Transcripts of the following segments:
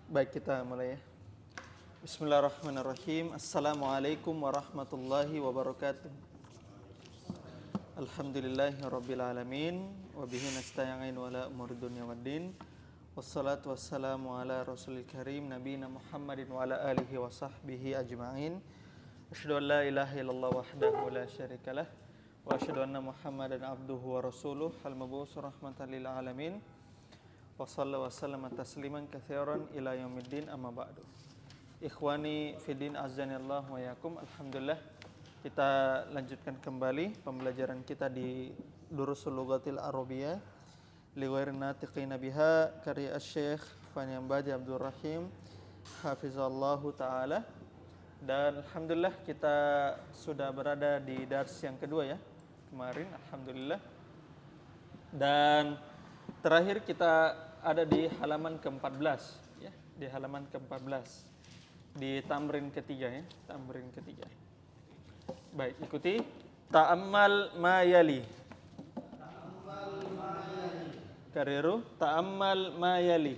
Baik, kita mulai ya. Bismillahirrahmanirrahim. Assalamualaikum warahmatullahi wabarakatuh. Alhamdulillahirabbil alamin wa bihi nasta'in ala umuri dunya waddin. Wassalatu wassalamu ala rasulil karim nabiyina Muhammadin wa ala alihi wa sahbihi ajma'in. Asyhadu an la ilaha illallah wahdahu la syarikalah wa asyhadu anna Muhammadan abduhu wa rasuluh al-mab'uts rahmatan lil alamin. Wa sallallahu wa sallama tasliman katsiran ila yaumiddin amma ba'du. Ikhwani fiddin azanillah wa yakum. Alhamdulillah kita lanjutkan kembali pembelajaran kita di Durusul Lughatil Arabiyyah li ghairi natiqina biha karya Asy-Syaikh Fanyambadi Abdul Rahim hafizallahu taala. Dan alhamdulillah kita sudah berada di dars yang kedua ya kemarin, alhamdulillah. Dan terakhir kita ada di halaman ke-14 ya, di halaman ke-14 di tamrin ketiga ya, tamrin ketiga. Baik, ikuti ta'ammal ma yali. Ta'ammal ma yali. Kariru ta'ammal ma yali.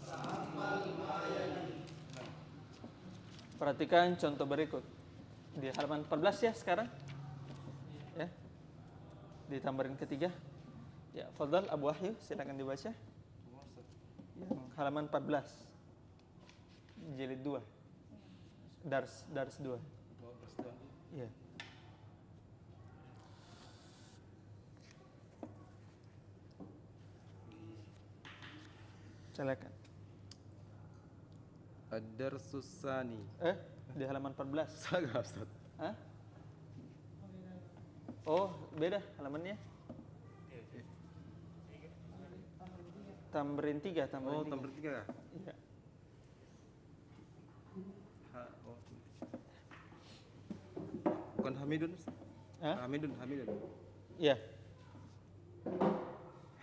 Ta'ammal ma yali. Perhatikan contoh berikut. Di halaman 14 ya sekarang. Ya. Di tamrin ketiga. Ya, fadhal Abu Wahyu, silakan dibaca. Yang halaman 14. Jilid 2. Dars 2. Iya. Silakan. Ad-darsus tsani. Di halaman 14. Salah, Ustaz. Hah? Oh, beda halamannya. Tamrin 3, tamrin 3. Tamrin 3. Iya. Bukan Hamidun. Hah? Hamidun. Iya.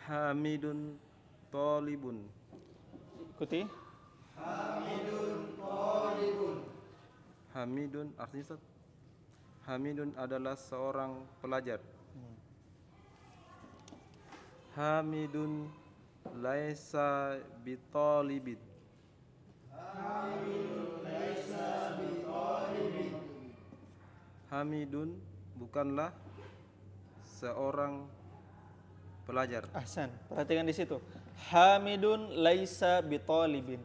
Hamidun talibun. Ikuti. Hamidun artinya Ustaz? Hamidun adalah seorang pelajar. Hamidun laisa bitalibin. Hamidun bukanlah seorang pelajar. Ahsan. Perhatikan di situ. Hamidun laisa bitalibin.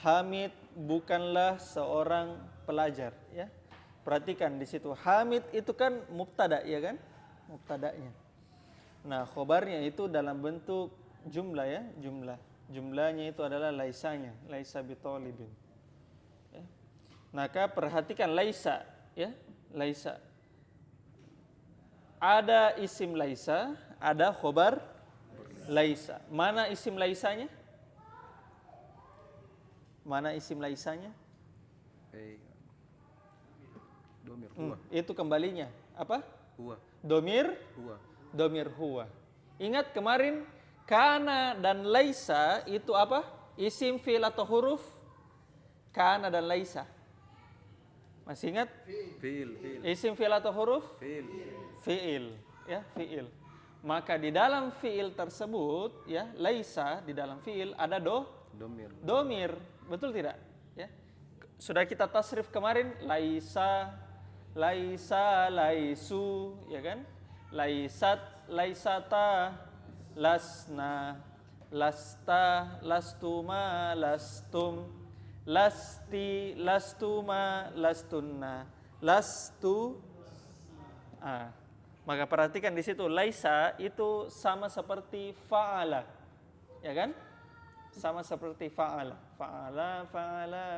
Hamid bukanlah seorang pelajar, ya. Perhatikan di situ. Hamid itu kan mubtada, ya kan? Mubtadanya. Nah, khobarnya itu dalam bentuk jumlah ya, jumlah. Jumlahnya itu adalah laisanya, laisa bitalibin. Ya. Maka perhatikan laisa, ya. Laisa. Ada isim laisa, ada khobar laisa. Mana isim laisanya? Mana isim laisanya? Domir huwa. Itu kembalinya. Apa? Huwa. Domir huwa. Ingat kemarin kana dan laisa itu apa? Isim fi'il atau huruf? Kana dan laisa. Masih ingat? Fi'il. Isim fi'il atau huruf? Fi'il. Fi'il, ya, fi'il. Maka di dalam fi'il tersebut, ya, laisa di dalam fi'il ada domir. Betul tidak? Ya. Sudah kita tasrif kemarin, laisa, laisu, ya kan? Laisat, laisata, lasna, lasta, lastuma, lastum, lasti, lastuma, lastunna, lastu. Maka perhatikan di situ laisa itu sama seperti fa'ala. Ya kan? Sama seperti fa'ala,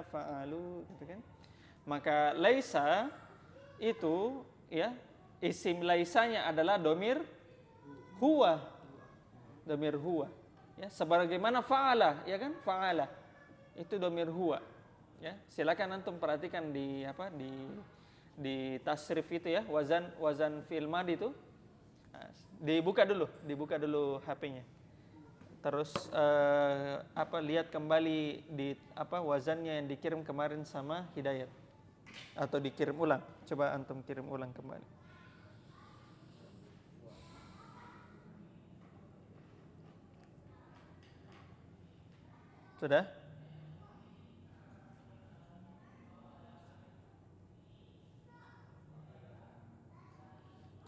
fa'alu, gitu kan? Maka laisa itu ya isim laisanya adalah domir huwa. Domir huwa. Ya, sebagaimana fa'ala, ya kan? Fa'ala. Itu domir huwa. Ya, silakan antum perhatikan di di tasrif itu ya, wazan fi'il madi itu. Dibuka dulu HP-nya. Terus lihat kembali di wazannya yang dikirim kemarin sama Hidayat atau dikirim ulang. Coba antum kirim ulang kembali. Sudah?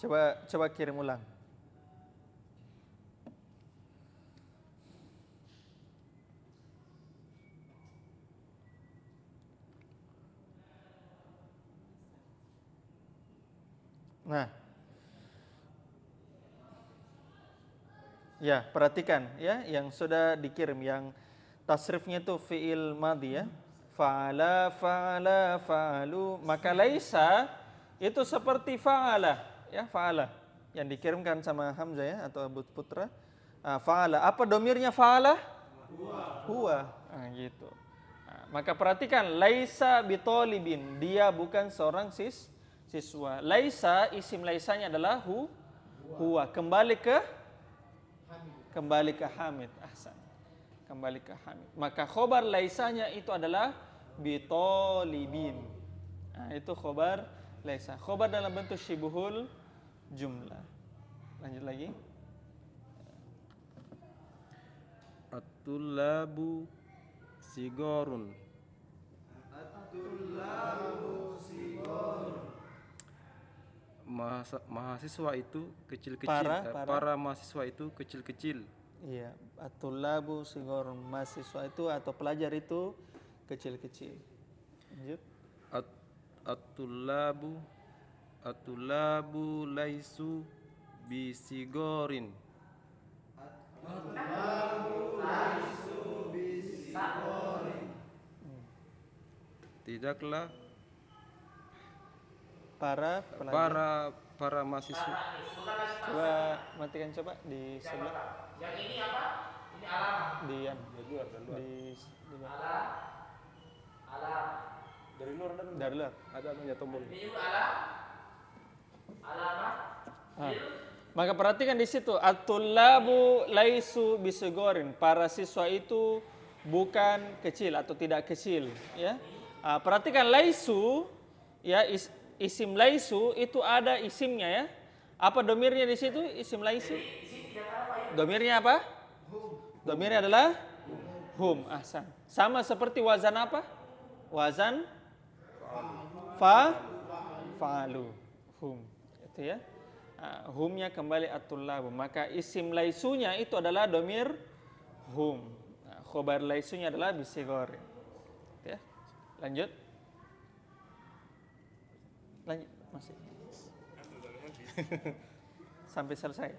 Coba kirim ulang. Nah, ya perhatikan ya yang sudah dikirim yang tasrifnya itu fiil madhi ya. Fa'ala, fa'ala, fa'alu. Maka laisa itu seperti fa'ala ya, fa'ala yang dikirimkan sama Hamzah ya atau Abu Putra. Fa'ala. Apa domirnya fa'ala? Huwa. Gitu. Maka perhatikan laisa bitolibin, dia bukan seorang siswa. Laisa, isim laisanya adalah huwa. Kembali ke Hamid. Ahsan. Kembali ke Hamid. Maka khobar laisanya itu adalah bitolibin. Itu khobar laisa. Khobar dalam bentuk syibuhul jumlah. Lanjut lagi. At-tullabu sigorun. Mahasiswa itu kecil-kecil. Para mahasiswa itu kecil-kecil. Iya, at-tullabu sigor, mahasiswa itu atau pelajar itu kecil-kecil. Lanjut. At-tullabu laisu bisigorin. Tidaklah Para pelajar. para mahasiswa. Coba matikan coba di sebelah. Yang ini apa? Ini alam. Di luar. Alam. Dari luar ada. Dari luar. Ada namanya tombol. Ini juga alam. Alamah. Maka perhatikan di situ at-tullabu laisu bisigorin. Para siswa itu bukan kecil atau tidak kecil, ya. Perhatikan laisu, ya isim laisu itu ada isimnya ya. Apa domirnya di situ? Isim laisu. Domirnya apa? Domirnya adalah hum. Ahsan. Sama seperti wazan apa? Wazan fa'alu. Hum. Itu ya. Humnya kembali at-tullabu. Maka isim laisunya itu adalah domir hum. Khobar laisunya adalah bisigor. Ya. Lanjut. Masih. Sampai selesai.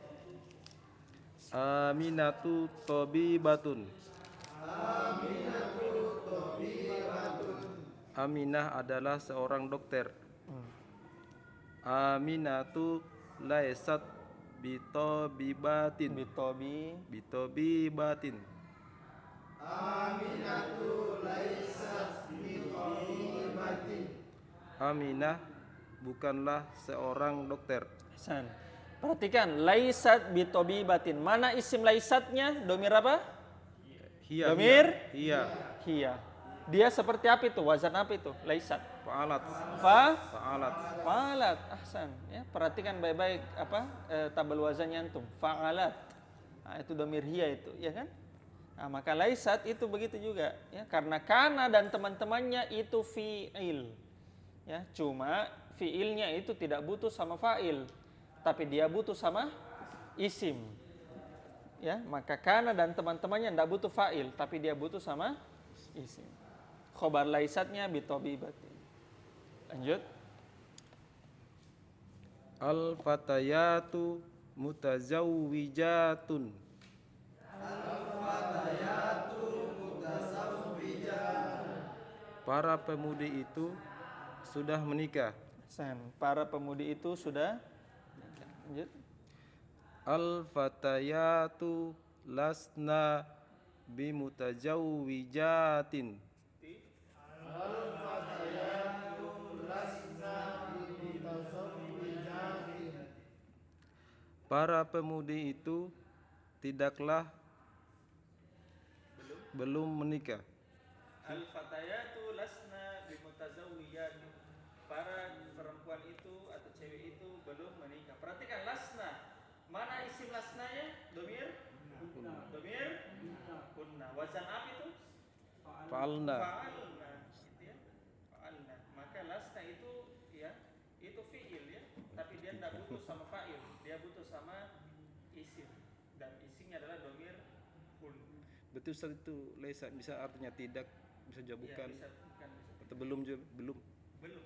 Aminatu tobibatun. Aminah adalah seorang dokter. Aminatu laisat bitobibatin. Bitobibatin. Aminah bukanlah seorang dokter. Hasan. Perhatikan laisat bitobibatin. Mana isim laisatnya? Domir apa? Hiya. Domir? Hiya. Dia seperti apa itu? Wazan apa itu? Laisat. Fa'alat. Fa'alat. Ahsan. Ya, perhatikan baik-baik tabel wazannya antum. Fa'alat. Itu domir hiya itu, ya kan? Maka laisat itu begitu juga, ya. Karena kana dan teman-temannya itu fi'il. Ya, cuma fi'ilnya itu tidak butuh sama fa'il, tapi dia butuh sama isim. Ya, maka kana dan teman-temannya tidak butuh fa'il, tapi dia butuh sama isim. Khobar laisatnya bitobibatin. Lanjut. Al-fatayatu mutazawwijatun. Para pemudi itu sudah menikah. Para pemudi itu sudah menikah. Lanjut. Al-fatayatu lasna bimutazawwijatin. Para pemudi itu tidaklah belum menikah. Al-fatayatu lasna bimutazawwijatin. Para perempuan itu atau cewek itu belum menikah. Perhatikan lasna. Mana isim lasnanya? Domir? Kunna. Wazan apa itu? Fa'alna. Gitu ya. Fa'alna. Maka lasna itu ya, itu fi'il ya. Tapi dia tidak butuh sama fa'il, dia butuh sama isim. Dan isimnya adalah domir kun. Betul Ustaz, itu laisa bisa artinya tidak, bisa juga bukan. Ya, bukan, bisa. Atau belum juga, belum. Belum.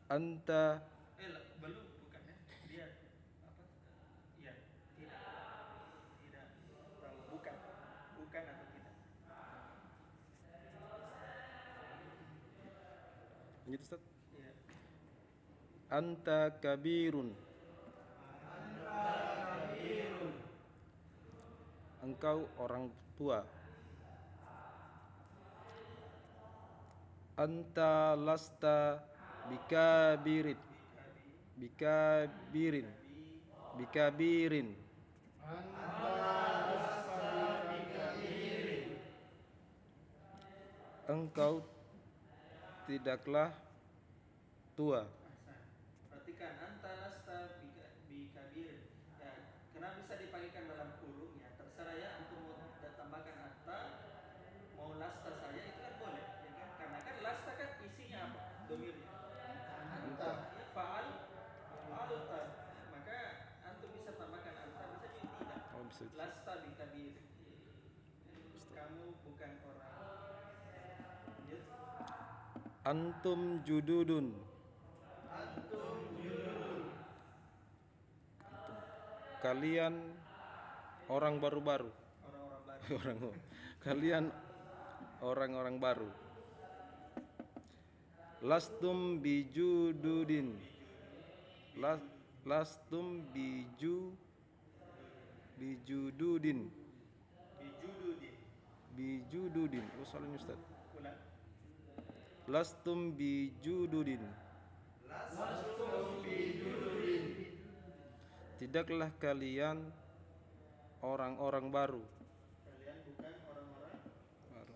Anta Belum, bukan ya. Dia apa? Iya, tidak. Tidak tahu, bukan. Bukan atau tidak. lanjut Ustaz. Iya. Anta kabirun. Engkau orang tua. Anta lasta bikabirin. Bikabirin. Bikabirin. Engkau tidaklah tua. Perhatikan anta lasta bikabir. Ya, kenapa bisa dipakaikan dalam kurung ya? Terserah ya, untuk mau tambahkan anta, mau lasta saja itu kan boleh, ya kan? Karena kan lasta kan isinya apa? Domirnya. Anta. Ya, faal alta. Maka antum bisa tambahkan anta, bisa juga tidak. Oh, bisa. Lasta bikabir. Kamu bukan orang. Ya. Antum jududun. Kalian orang baru-baru. Orang-orang baru. Kalian orang-orang baru. Lastum bijududin. Lastum bijududin. Bijududin. Oh, salahnya Ustaz. Ulang. Lastum bijududin. Tidaklah kalian orang-orang baru. Kalian bukan orang-orang Baru.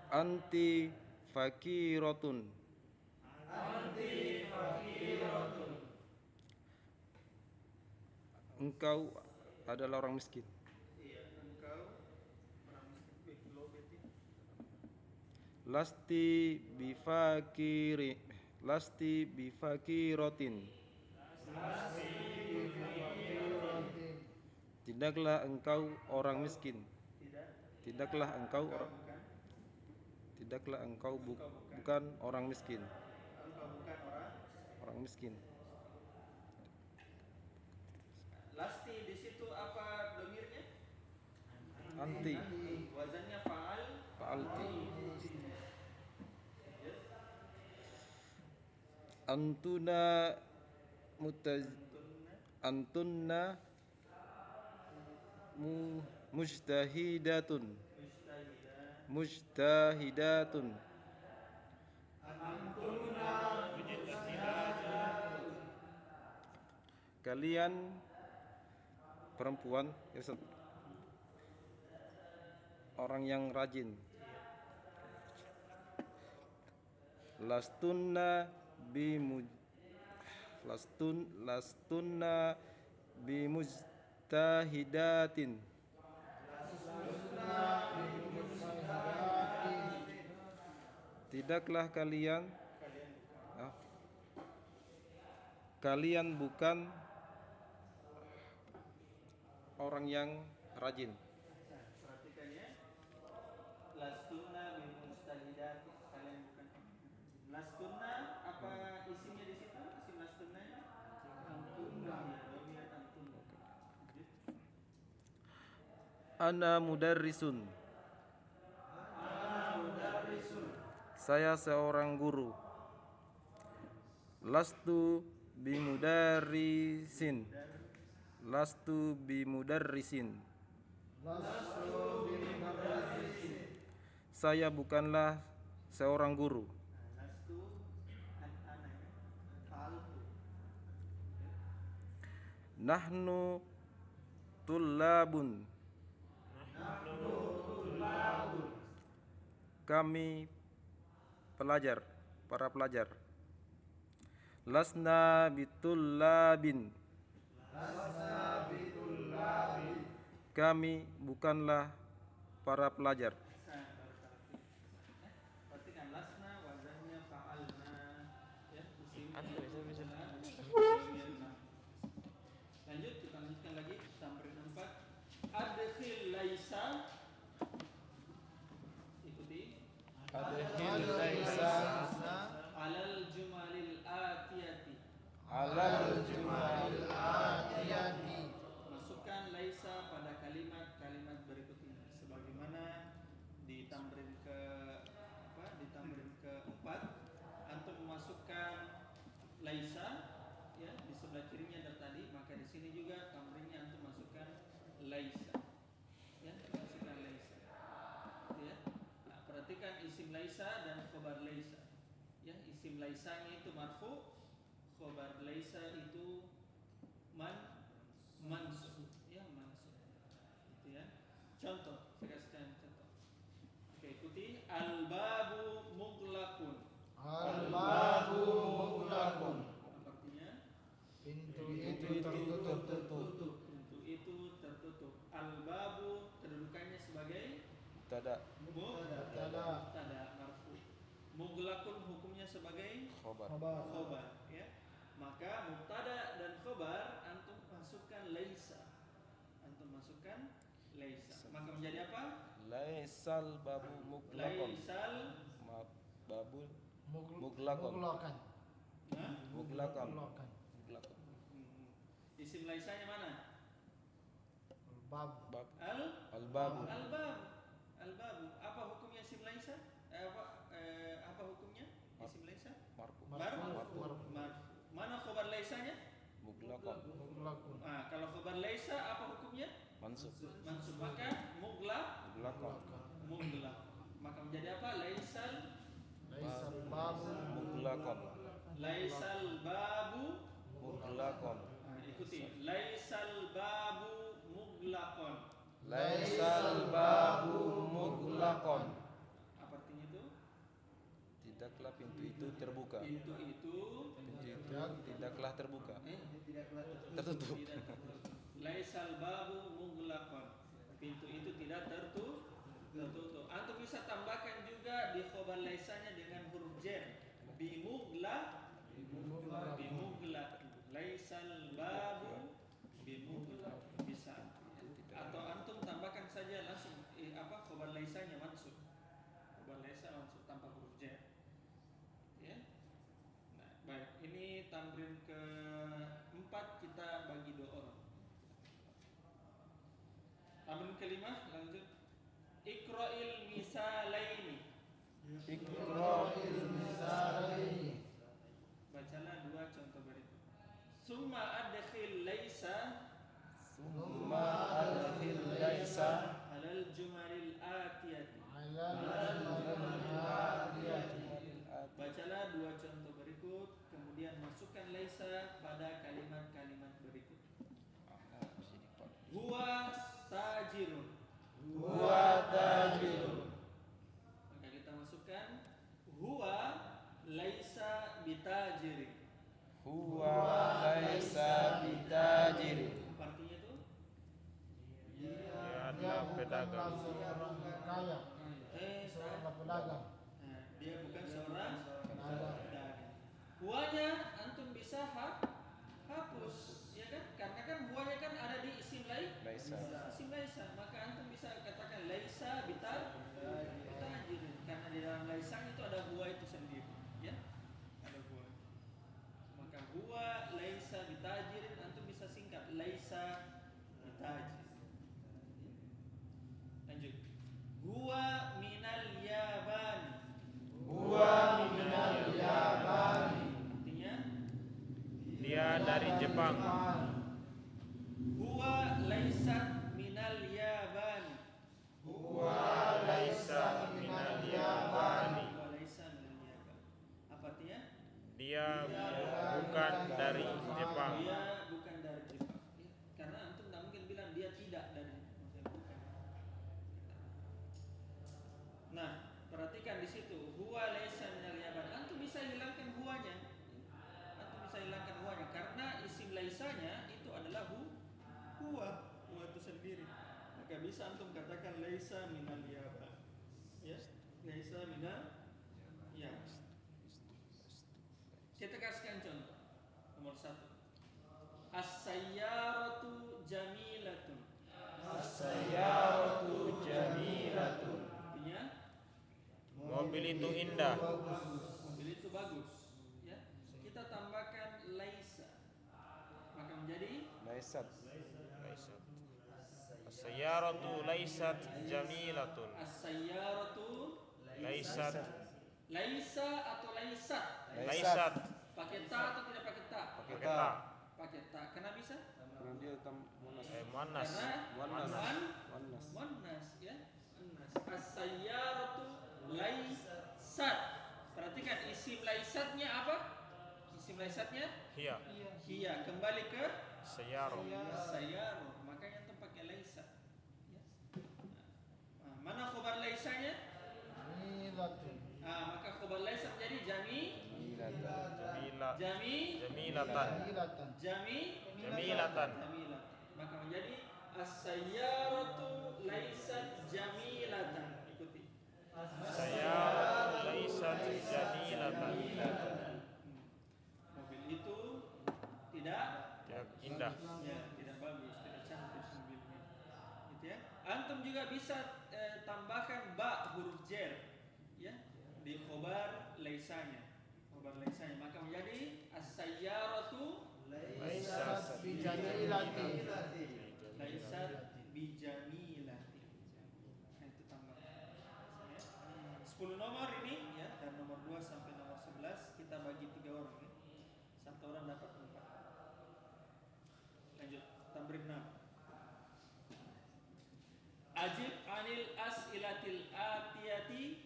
Anti fakirotun. Engkau adalah orang miskin. Iya, engkau orang miskin. Lo beti. Lasti bifakirotin. Tidaklah engkau orang miskin. Tidaklah engkau bukan orang miskin. Engkau bukan Orang miskin. Lasti di situ apa domirnya? Anti. Wazannya faal. Fa'alti. Ya. Antunna mujtahidatun. Mujtahidatun. Kalian perempuan ya, orang yang rajin. Lastunna bimujtahidatin. Tidaklah kalian bukan orang yang rajin. Perhatikan ya. Lastunna bil mustahidati. Kalian bukan. Lastunna apa isinya di situ? Isim lastunna ya? Antunna. Ya, domir antunna. Ana mudarrisun. Saya seorang guru. Lastu bimudarrisin. Saya bukanlah seorang guru. Lastu ana ya. Fa'altu. Nahnu tullabun. Kami pelajar, para pelajar. Lasna bitullabin. kami bukanlah para pelajar. Perhatikan lasna wazannya fa'alna ya isim. Lanjut kita lanjutkan lagi tamrin 4. Adkhil laisa, ikuti. Adkhil laisa Alal jumalil atiyati. alal jumalil atiyati. Masukkan laisa pada kalimat-kalimat berikut ini sebagaimana di tamrin ke di tamrin keempat antum memasukkan laisa ya di sebelah kirinya dari tadi, maka di sini juga tamrinnya antum masukkan laisa ya, masukkan laisa ya. Nah, perhatikan isim laisa dan khobar laisa ya. Isim laisanya itu marfu, khobar laisa itu mansub ya, mansub gitu ya. Contoh, saya kasihkan contoh. Oke, ikuti. Al-babu mughlaqun. Al-babu mughlaqun. Apa artinya? Pintu itu tertutup. Pintu itu tertutup. Al-babu kedudukannya sebagai Tada mubtada marfu. Mughlaqun hukumnya sebagai khobar. khobar ya. Maka mubtada dan khobar antum masukkan laisa. Maka menjadi apa? Laisal babu muglaqon. Laisal Babul muglaqon. Hah? Muglaqon. Isim laisanya mana? Bab. Bab. Al-babu. Al-babu. Al-babu. Apa hukumnya isim laisa? Apa hukumnya isim laisa? Marfu. Marfu. Mana khobar laisanya? Muglaqon. Nah, kalau khobar laisa apa hukumnya? Mansub. Mansub. Maka Muglaqon. muglaq. Maka menjadi apa? Laisal Babu Muglaqon. babu. Muglaqon. Nah, ikuti. Laisal babu muglaqon. Laisal babu muglaqon. Apa artinya itu? Tidaklah pintu itu terbuka. Pintu itu Tidaklah terbuka. tertutup. Laisal babu muglaqon. Pintu itu tidak tertutup. Antum bisa tambahkan juga di khobar laisanya dengan huruf jar. Bimuglaq. Laisal babu bimuglaq. Bisa. Atau antum tambahkan saja langsung khobar laisanya mansub. Khobar laisa mansub tanpa huruf jar. Ya. Nah, baik, ini tamrin ke-4 kita bagi 2 orang. Tamrin ke-5 lanjut. Iqra'il misalaini. Iqra'il misalaini. Bacalah 2 contoh berikut. Summa adkhil laisa Summa adkhil laisa alal jumalil atiyati. alal jumalil atiyati. Bacalah 2 contoh berikut, kemudian masukkan laisa pada kalimat-kalimat berikut. Huwa tajirun. Huwa tajirun. Maka kita masukkan huwa laisa bitajirin. Huwa laisa bitajir. Apa artinya itu? Dia pedagang. Seorang kaya. Seorang pedagang. Nah, dia bukan seorang Pedagang. pedagang. Huwanya antum bisa hapus, ya kan? Karena kan huwanya kan ada di isim Laisa. Isim laisa, maka antum bisa katakan laisa bitajirin. Karena di dalam laisa itu ada huwa itu sendiri, ya. Ada huwa. Maka huwa laisa bitajirin antum bisa singkat laisa bitajir. Lanjut. Huwa minal yabani. Huwa minal yabani. Artinya Dia dari Jepang. huwa laisa minal yabani. Huwa laisa minal yabani. Huwa laisa minal yabani. Apa artinya? Dia bukan dari Jepang. Dia bukan dari Jepang. Ya, karena antum tak mungkin bilang dia tidak dari Jepang. Nah, perhatikan di situ. Huwa laisa minal yaban. Antum bisa hilangkan huwanya. Karena isim laisanya itu adalah huwa itu sendiri. maka bisa antum katakan laisa minal yaban. Ya, laisa minal yaban. Kita kasihkan contoh. Nomor 1. As-sayyaratu jamilatun. As-sayyaratu jamilatun. Artinya Mobil itu indah. mobil itu bagus. Ya, kita tambahkan laisa, maka menjadi Laisat. Laisat. As-sayyaratu laisat jamilatun. as-sayyaratu Laisat. laisa atau laisat. Laisat. Pakai ta atau tidak pakai ta? Pakai ta. Pakai ta. Kenapa bisa? Karena dia munas. Muannas. Karena Munas. muannas, ya. Muannas. As-sayyaratu laisat. Perhatikan isim laisatnya apa? Isim laisatnya Hiya. hiya. Kembali ke Sayyaru. sayyaru. Makanya antum pakai laisat. Ya. Nah, mana khobar laisanya? Jamilatun. Maka khobar laisa menjadi Jamila. Jamilatan. Jamilatan. Jamilatan. Maka menjadi as-sayyaratu laisat jamilatan. Ikuti. Sayyaratu laisat jamilatan. Mobil itu tidak Ya, indah. ya, tidak bagus, tidak cantik mobilnya. Gitu ya. Antum juga bisa tambahkan ba huruf jar ya di khobar laisanya. Khobar laisanya maka menjadi as-sayyaratu Laisat bijamilati. laisat bijamilati. Nah, itu tambah. Ya. 10 nomor ini ya, dan nomor 2 sampai nomor 11 kita bagi 3 orang ya. Satu orang dapat 4. Lanjut, tamrin 6. Ajib anil as'ilatil atiyati.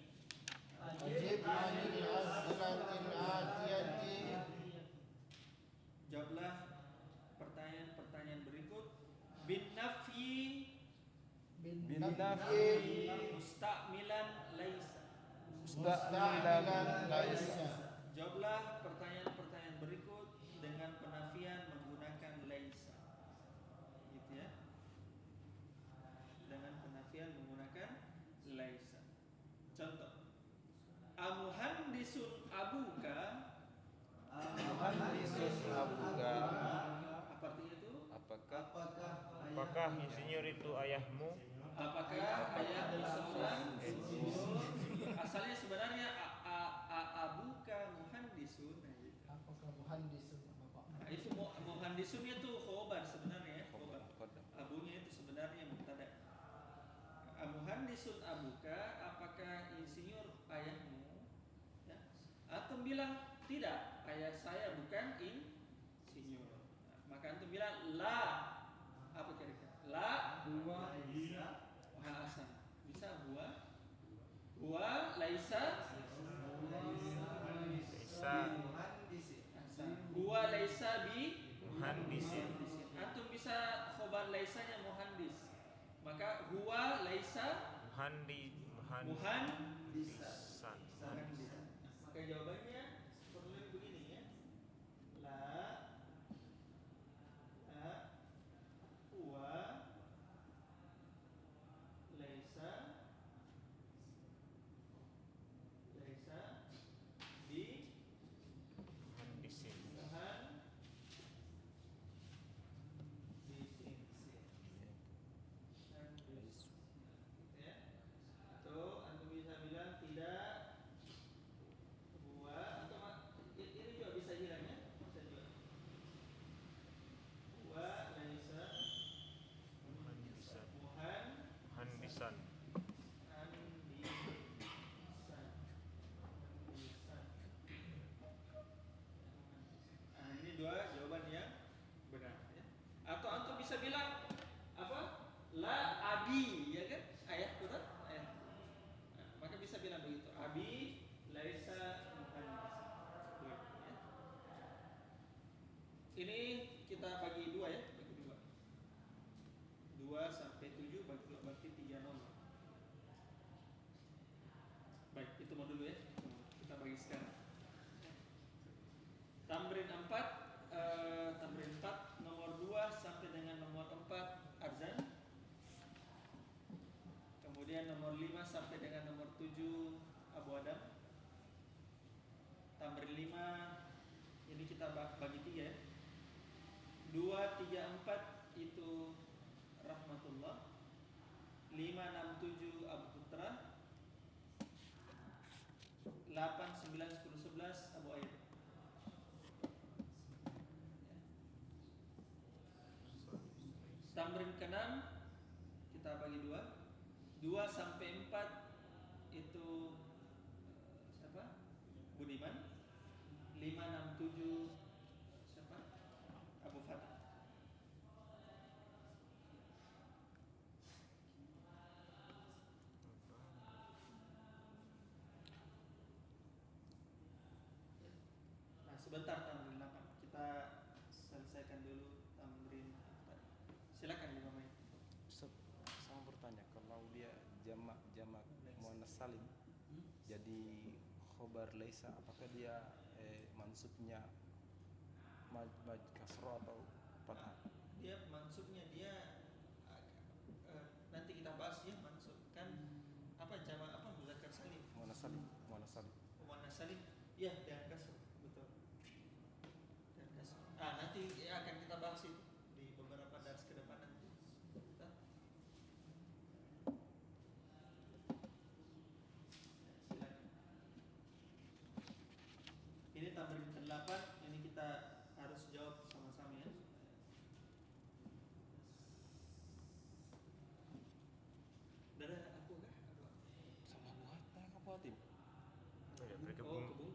Ajib anil as'ilatil atiyati. Jawablah pertanyaan-pertanyaan berikut bin nafi Bin nafi mustakmilan laisa. mustamilan laisa. Jawablah pertanyaan-pertanyaan berikut dengan penafian menggunakan laisa. Gitu ya. Dengan penafian menggunakan laisa. Contoh. Amuhandisun abuka. Muhandisun abuka. Apa artinya itu? Apakah insinyur itu ayahmu? Apakah ayahmu seorang asalnya sebenarnya abuka muhandisun. Apakah muhandisun bapak? Nah, itu muhandisunnya itu khobar sebenarnya ya, khobar. Abunya itu sebenarnya mubtada. Muhandisun abuka, apakah insinyur ayahmu? Ya. Antum bilang tidak, ayah saya bukan insinyur. Nah, maka antum bilang la. Apa kira-kira? La huwa hasan. Bisa huwa laisa Laisa hasan. Huwa laisa bi muhandisin. antum bisa khobar laisanya muhandis. Maka huwa laisa Muhandisan. muhandisan. Maka jawabannya seperti begini ya. La huwa laisa bi Muhandisin. Ya. Atau antum bisa bilang tidak huwa nomor 5 sampai dengan nomor 7 Abu Adam. Tamrin 5 ini kita bagi 3 ya. 2, 3, 4 itu Rahmatullah. 5, 6, 7 Abu Putra. 8, 9, 10, 11 Abu Ayyub. Tamrin ke-6 kita bagi 2. 2 sampai 4 itu siapa? Budiman. 5, 6, 7 siapa? Abu Fatah. Nah, sebentar tamrin 8. Kita selesaikan dulu tamrin 4. Silakan Imam Main. Ustaz, saya mau bertanya, kalau dia jamak muannas salim jadi khobar laisa, apakah dia mansubnya maj kasroh atau fathah? Dia mansubnya dia nanti kita bahas ya, mansub kan apa jamak apa muzakkar salim. Muannas salim. Muannas salim. Iya, dengan kasr, betul. Dan kasr. Nanti ya akan kita bahas itu di beberapa dars ke depan nanti. Silakan. Ini tamrin ke-8, ini kita harus jawab sama-sama ya. Dari aku kah? Sama buat apa tim? Oh ya, Oh, bergabung.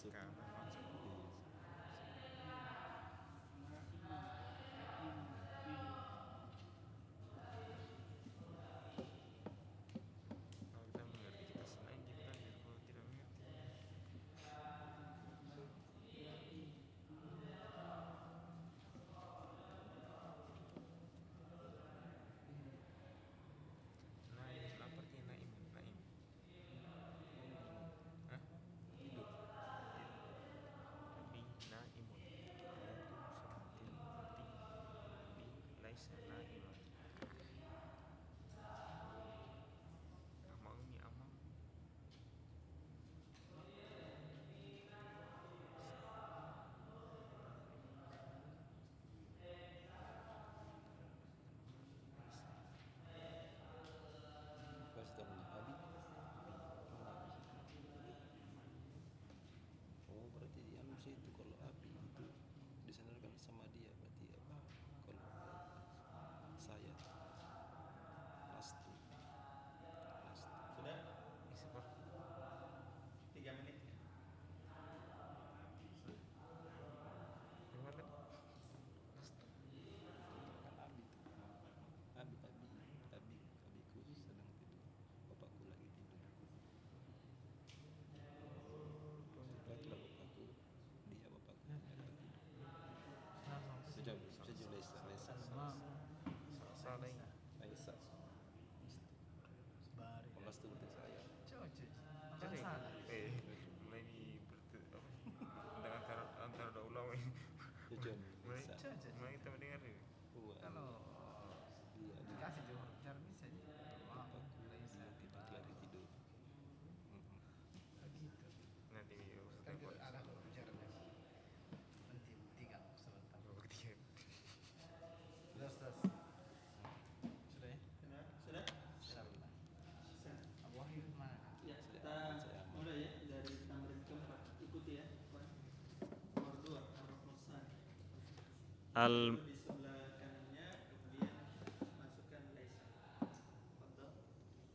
masuk. Kalau kita mengerti kita senang, kita takbir. Kalau tidak mengerti, naim seperti naim, naim. Hah? Tidur. Tapi naimun. Dia itu seperti tapi laisa naiman. Amal ini amal. Fastamna abi. Oh, berarti di anu sih itu kalau api itu disandarkan sama dia berarti apa? Kalau saya lastu. Lastu. Sudah? Ini seperti 3 menit. gimana tadi? Kan abi itu. Abiku sedang tidur. Bapakku lagi tidur. Tidurlah bapakku. Dia bapakku lagi tidur. Sejauh Laisa. Salah ini. Laisa. Kelas tu untuk saya. Jadi, mulai dengan antara dua ulama ini. Sejauh Mulai Laisa. kita mendengar ini. Kalau Dia dikasih jawab bicara bisa aja. bapakku tidur lagi tidur. Begitu. Nanti Kan Ustaz ada bicaranya. Nanti tiga sebentar. buktikan. Sudah. Sudah ya? Sudah? Insyaallah. Abu Wahyu mana? Ya, kita mulai ya dari tamrin keempat. Ikuti ya. Nomor 2, Ar-Rahman. Di sebelah kanannya kemudian masukkan laisa. Fadhal.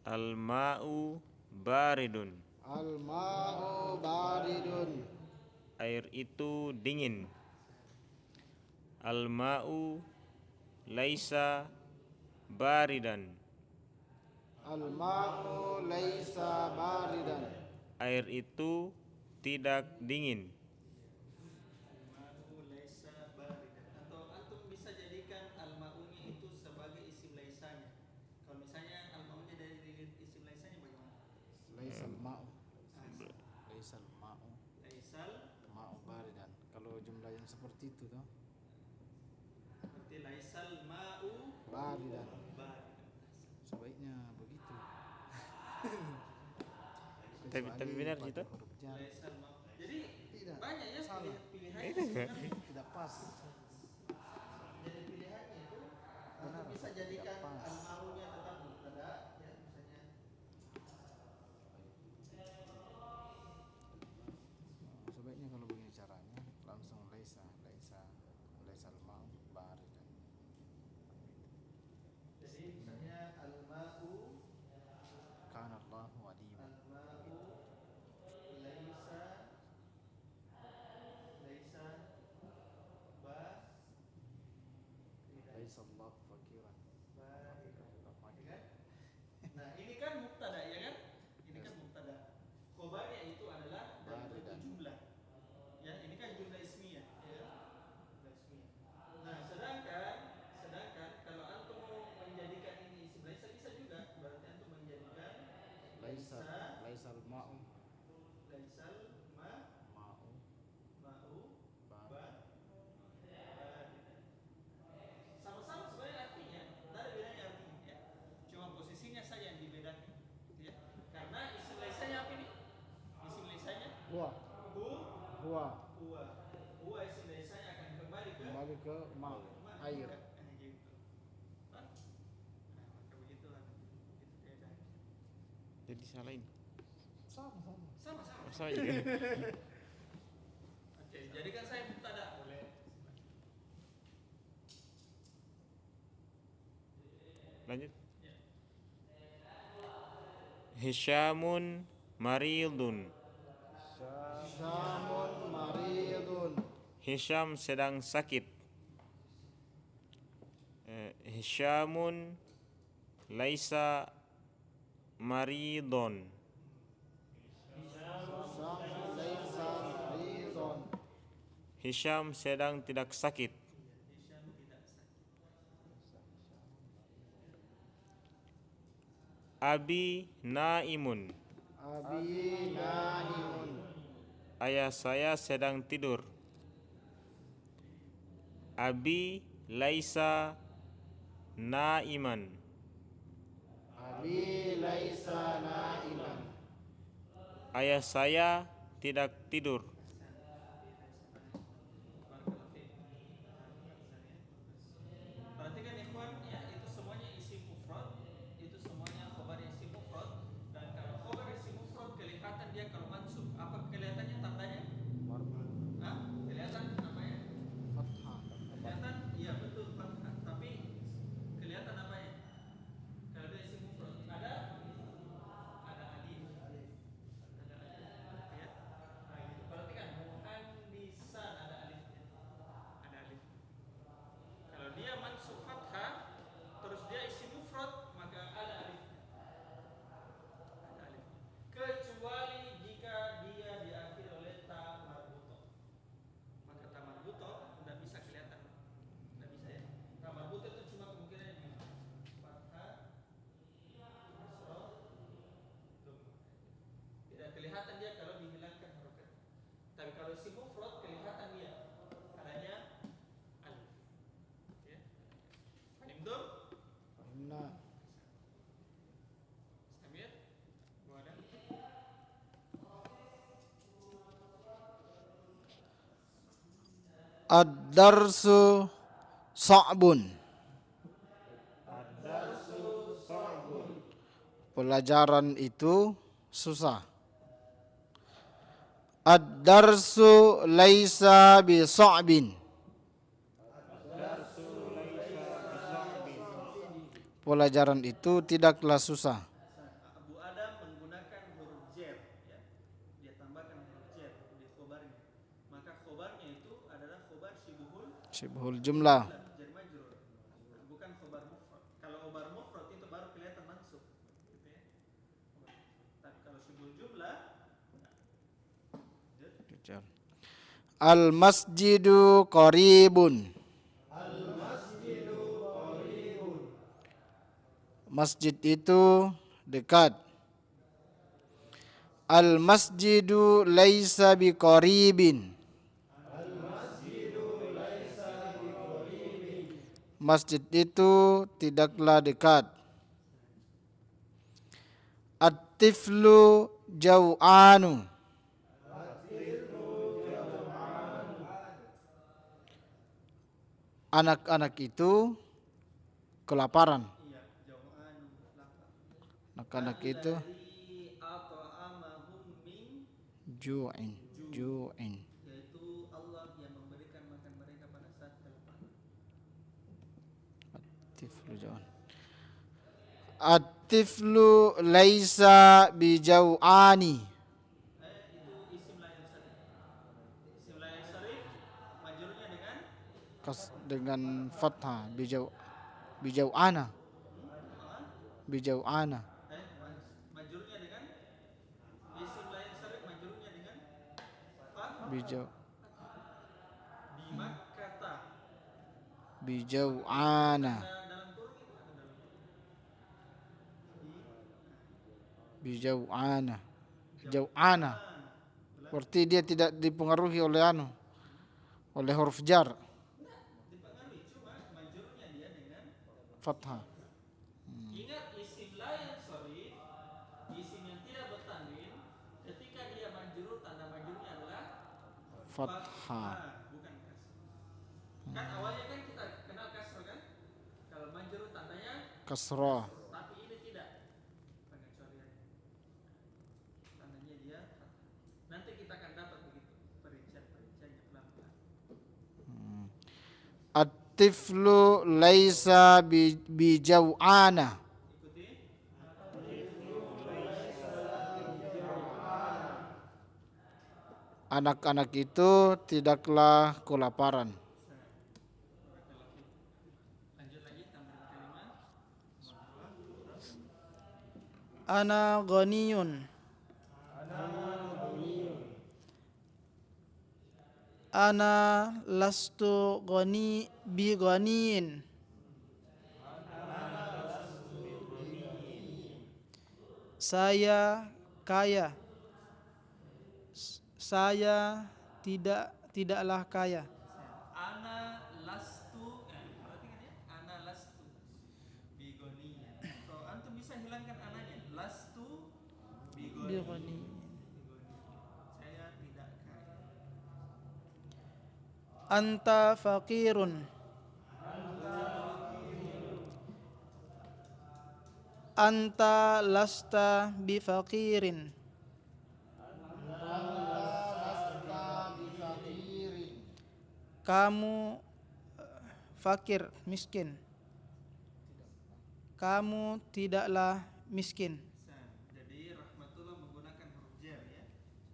Al-ma'u baridun. Al-ma'u baridun. Air itu dingin. Al-ma'u laisa baridan. Al-ma'u laisa baridan. Air itu tidak dingin. Al-ma'u laisa baridan. Atau antum bisa jadikan al-ma'unya itu sebagai isim laisanya. Kalau misalnya al-ma'unya dari isim laisanya bagaimana? Laisal ma'u. Laisal ma'u. Laisal Ma'u baridan. Kalau jumlah yang seperti itu tuh berarti laisal ma'u baridan. baridan. Sebaiknya begitu. Tapi benar Kecuali gitu. pada huruf jar. Laisal ma'u. Jadi Tidak. banyak ya Salah. pilihannya sebenarnya. Tidak pas. Jadi pilihannya itu Benar. antum bisa jadikan Tidak pas. al-ma'unya tetap mubtada ya misalnya. Sebaiknya kalau begini caranya langsung laisal ma'u baridan. Jadi misalnya al-ma'u Kana Allahu aliman. al-ma'u laisa ba Laisa Allahu fakiran. ya kan? Nah, ini kan mubtada ya kan? Ini kan mubtada. Khobarnya itu adalah dari bentuk jumlah. Ya, ini kan jumlah ismiyah, ya. Jumlah ismiyah. Nah, sedangkan kalau antum mau menjadikan ini isim laisa bisa juga. Berarti antum menjadikan Laisal ma'u laisal ma'u ma'u ba- baridan. Sama-sama sebenarnya artinya, tidak ada bedanya artinya ya. Cuma posisinya saja yang dibedakan, ya. Karena isim laisanya apa ini? Isim laisanya huwa huwa isim laisanya akan kembali ke ma air. gitu. Nah, maka begitulah. Begitu beda. Jadi salahin. Sama-sama. Masa juga. Oke, jadikan saya mubtada boleh. Lanjut. Hisyamun maridun. Syamun Hisham sedang sakit. Hishamun laisa maridon. Hisham sedang tidak sakit. Abi naimun. Abi naimun. Ayah saya sedang tidur. Abi laisa naiman. Abi laisa naiman. Ayah saya tidak tidur. Perhatikan ikhwan, ya, itu semuanya isim mufrad, itu semuanya khobar isim mufrad. Dan kalau khobar isim mufrad kelihatan dia kalau mansub, apa kelihatannya tandanya? Hah? Kelihatan namanya? Fathah. Kelihatan, iya betul fathah. Tapi kelihatan apa ya? Kalau dia isim mufrad ada alif, ada alif, ya. Nah, gitu. Perhatikan, muhandisan ada alifnya, ada alif. Kalau dia mansub fathah, terus dia isim mufrad, maka ada alifnya. Ada alifnya. Kecuali jika dia diakhiri oleh ta marbutoh. Maka ta marbutoh tidak bisa kelihatan. Tidak bisa ya. Ta marbutoh itu cuma kemungkinan yang begini. Fathah, kasroh, dhammah. Tidak kelihatan dia kalau dihilangkan harokat. Tapi kalau isim mufrad kelihatan dia adanya alif. Ya. Fahim tuh? Fahimna. Samir? Gua ada? Ad-darsu sa'bun. Pelajaran itu susah. Ad-darsu laisa bi sa'bin. Pelajaran itu tidaklah susah. Abu Adam menggunakan huruf jar, ya. Dia tambahkan huruf jar di khobarnya. Maka khobarnya itu adalah khobar Syibhul jumlah. jar majrur. Bukan khobar mufrad. Kalau khobar mufrad itu baru kelihatan mansub, gitu ya. Tapi kalau syibhul jumlah Al masjidu qaribun. Masjid itu dekat. Al masjidu laisa biqaribin. Masjid itu tidaklah dekat. At-tiflu jau'anu. Anak-anak itu kelaparan. iya jauhan lapar. Anak-anak itu Alladzi at'amahum min ju'in. yaitu Allah yang memberikan makan mereka pada saat kelaparan. At-tiflu jau'an. At-tiflu laisa bijau'ani. Itu isim la yansarif. Isim la yansarif majrurnya dengan Dengan fathah bijau'ana. Bijau'ana. majrurnya dengan isim la yansarif majrurnya dengan Bijau di Makkata. bijau'ana. Dalam kurung itu ada dalam kurung. Bijau'ana. Jau'ana. Berarti dia tidak dipengaruhi oleh huruf jar. Dipengaruhi cuma majrurnya dia dengan Fathah. ingat isim la yansarif, isim yang tidak bertanwin, ketika dia majrur tanda majrurnya adalah Fathah. bukan kasrah. Kan awalnya kan kita kenal kasrah kan? Kalau majrur tandanya Kasrah. tapi ini tidak. Pengecualian. Tandanya dia fathah. Nanti kita akan dapat begitu perincian-perinciannya pelan-pelan. At-tiflu laisa bijau'ana. Ikuti. anak-anak itu tidaklah kelaparan. Lanjut lagi tambahan kalimat. Ana ghaniyun. Ana lastu bi ghaniyin. Saya kaya. Saya tidaklah kaya. Ana lastu, perhatikan ya, ana lastu bigoniya. Atau antum bisa hilangkan ananya. Lastu Bi bigoniya. ghaniyin. Saya tidak kaya. Anta faqirun. Anta lasta bi faqirin. Kamu fakir, miskin. Kamu tidaklah miskin. Jadi rahmatullah menggunakan huruf jar ya.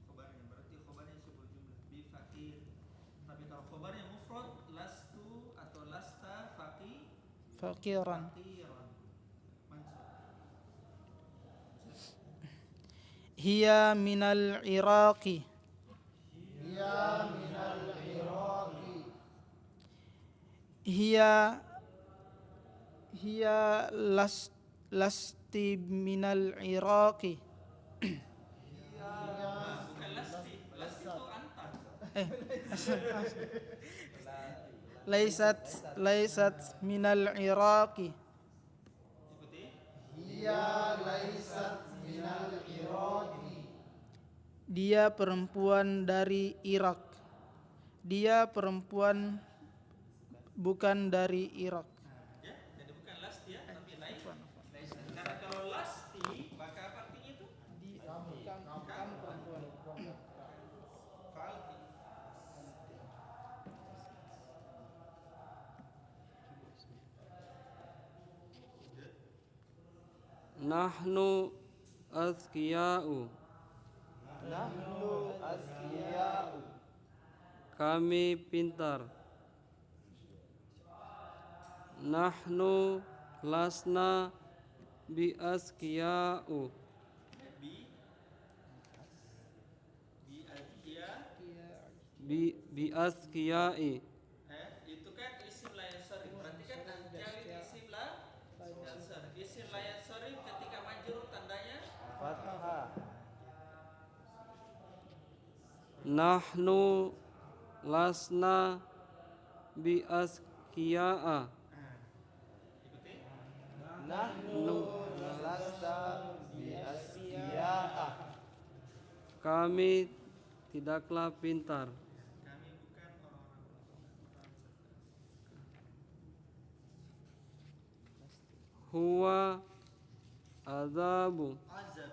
Khobarnya berarti khobarnya sebuah jumlah bi fakir. Tapi kalau khobarnya mufrad lastu atau lasta Faqiran. faqiran. Mansub. Hiya minal Iraqi. Hiya lasti minal Iraqi. Bukan lasti. Lasti itu anta. Laisat minal Iraqi. Ikuti. Dia perempuan dari Irak. Dia perempuan bukan dari Irak. Ya, jadi bukan lasti ya, tapi lain. Karena kalau lasti, maka apa artinya itu? Kamu perempuan. Falti. Nahnu azkiya'u. Kami pintar. Nahnu lasna bi azkiya'u. Bi azkiya'i. Itu kan isim la yansharif. Berarti kan al itu isim la yansharif. Isim la yansharif ketika majrur tandanya Nahnu lasna bi azkiya'a. ikuti. Kami tidaklah pintar. Kami bukan orang-orang Huwa adzabu. azab.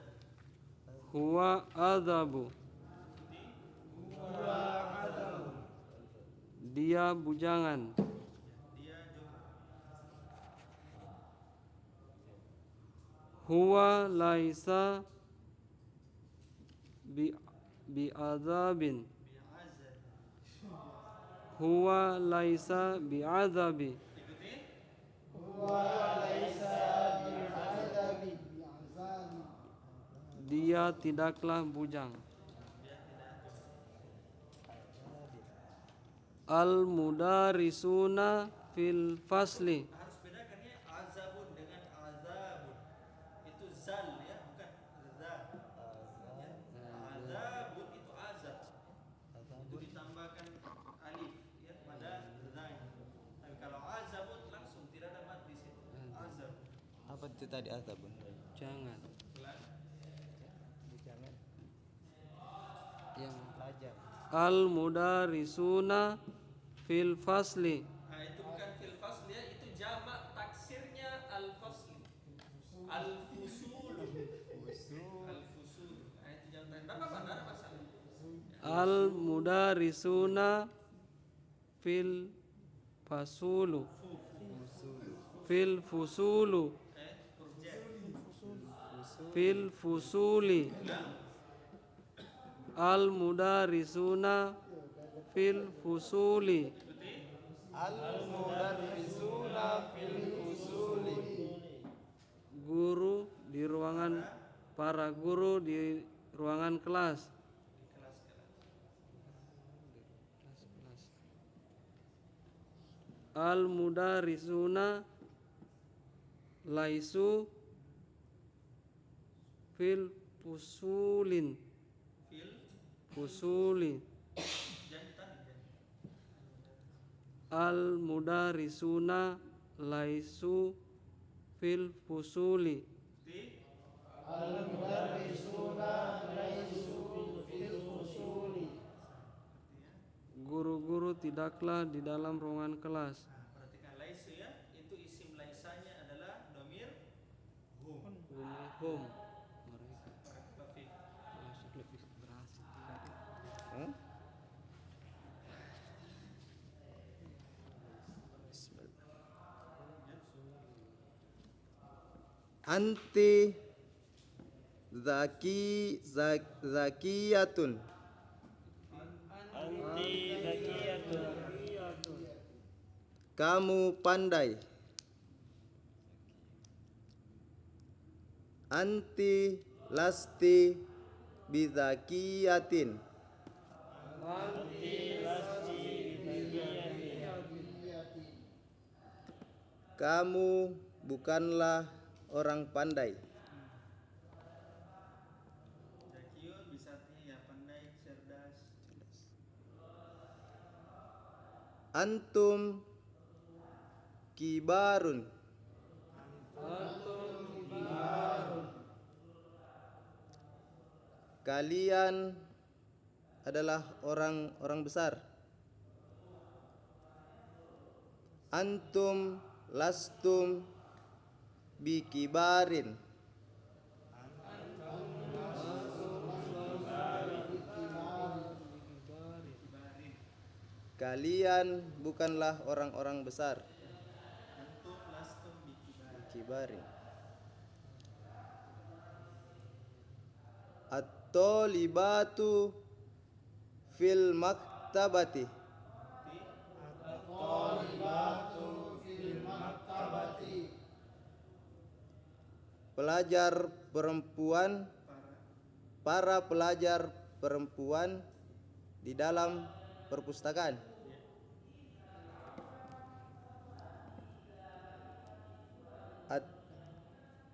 Huwa adzabu. Dia bujangan. Dia juga. Huwa laisa bi adzabin. Bi'azab. Huwa laisa bi adzabi. Ikuti. Dia tidaklah bujang. Al mudarisuna fil fasli. Harus bedakan ya azabun dengan azabun. Itu zal ya, bukan za. Ya. Azabun itu azab. Itu ditambahkan alif ya pada zanya. Tapi kalau azabun langsung tidak ada mat di situ. Azab. Apa itu tadi azabun? Jangan. Yang al mudarisuna fil fasli. Nah, itu bukan fil fasli ya, itu jamak taksirnya al fasli. Al fusul. Al fusul. Nah, itu jamak. Enggak apa-apa, enggak ada masalah. Al mudarisuna fil fasulu. Fil fusulu. Fil fusuli. Al mudarisuna fil fusuli. Al-mudarrisuna fil fusuli. Guru di ruangan, para guru di ruangan kelas. Al mudarisuna laisu fil fusulin. Fusuli. Al mudarisuna laisu fil fusuli. Guru-guru tidaklah di dalam ruangan kelas. Perhatikan laisu ya, itu isim laisanya adalah domir hum. Hum. Barakallahu fiik. Anti zakiyatun. Kamu pandai. Anti lasti bizakiyatin. Kamu bukanlah orang pandai. Zakiyun bisa artinya ya pandai, cerdas. Antum kibarun. Kalian adalah orang besar. Antum lastum bikibarin. Kalian bukanlah orang-orang besar. Antum lastum Kibarin. At-tolibatu fil maktabati. Pelajar perempuan, para pelajar perempuan di dalam perpustakaan.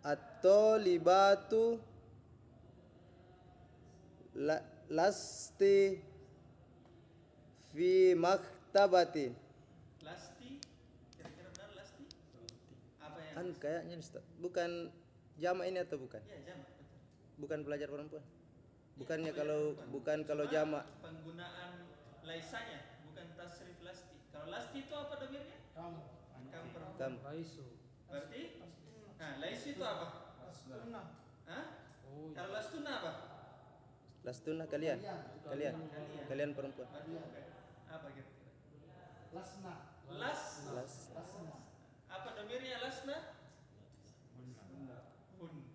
At-tolibatu lasti fi maktabati. Lasti, kira-kira benar lasti? Apa yang? Kan kayaknya Ustaz. Bukan jamak ini atau bukan? Ya, jamak, betul. Bukan pelajar perempuan. Bukannya kalau jamak. Penggunaan laisanya, bukan tasrif lasti. Kalau lasti itu apa domirnya? Kamu perempuan. Kamu. Berarti? Nah, laisu itu apa? Hah? Kalau lastuna apa? Lastuna kalian perempuan. Apa kira-kira? Las. Apa domirnya lasna?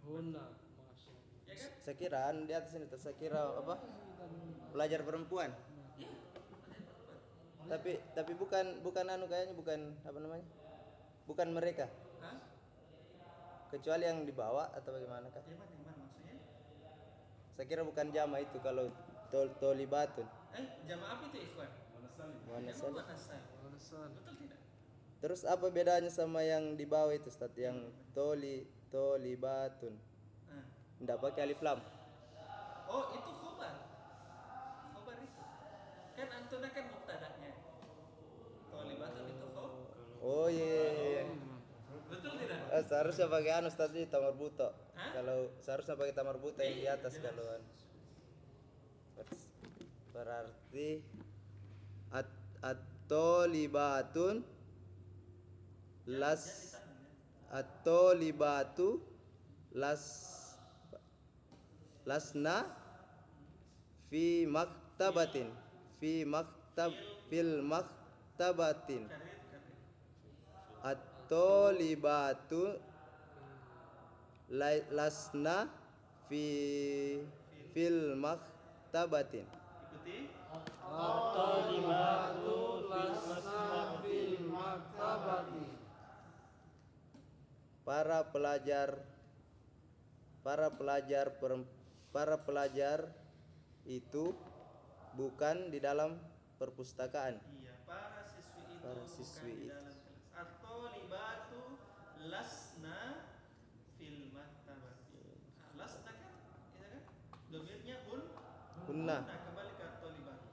Hunna. Ya kan? Saya kira di atas ini saya kira apa? Pelajar perempuan. Tapi bukan anu kayaknya bukan apa namanya? Bukan mereka. Hah? Kecuali yang dibawa atau bagaimana kah? Yang mana maksudnya? Saya kira bukan jama itu kalau tolibatun. Jamaah apa itu ikhwan? Muannasal. Muannasal. Betul tidak? Terus apa bedanya sama yang di bawah itu Ustaz? Yang tolibatun. Enggak pakai alif lam. Oh, itu khobar. Khobar itu. Kan antuna kan mubtada'nya. Tolibatun itu khobar. Oh iya. Betul tidak? Seharusnya pakai anu tadi tamar buto. Hah? Kalau seharusnya pakai tamar buto yang di atas kalau anu. Berarti at-tolibatun at-tolibatu lasna fil maktabatin at-tolibatu lasna fil maktabatin. Ikuti. At-talibatu lasna fil maktabati. Para pelajar itu bukan di dalam perpustakaan. Iya, para siswi itu Para bukan siswi di itu. dalam kelas. At-thalibatu lasna fil maktabati. Nah, lasna kan, ya kan? Domirnya Hunna. kembali ke at-thalibatu.